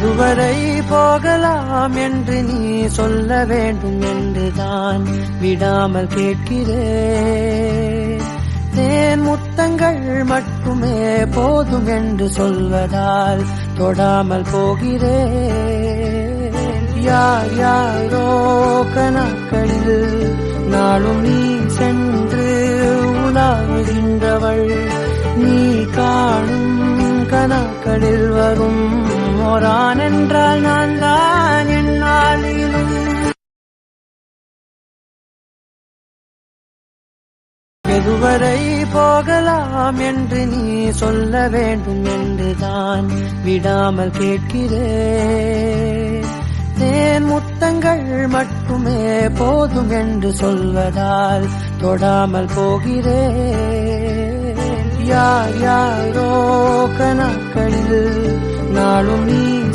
எதுவரை போகலாம் என்று நீ சொல்ல வேண்டும் என்றுதான் விடாமல் கேட்கிறேன். தேன் முத்தங்கள் மட்டுமே போதும் என்று சொல்வதால் தொடாமல் போகிறேன். யார் யாரோ கணக்களில் நாளும் நீ சென்று உலாவுகின்றவள். நீ காணும் கணக்களில் வரும் ஓரான் என்றால் நான் தான் என்னாலும். எதுவரை போகலாம் என்று நீ சொல்ல வேண்டும் என்றுதான் விடாமல் கேட்கிறேன். தேன் முத்தங்கள் மட்டுமே போதும் என்று சொல்வதால் தொடாமல் போகிறேன். யார் யாரோ கணக்களில் நாளும் நீ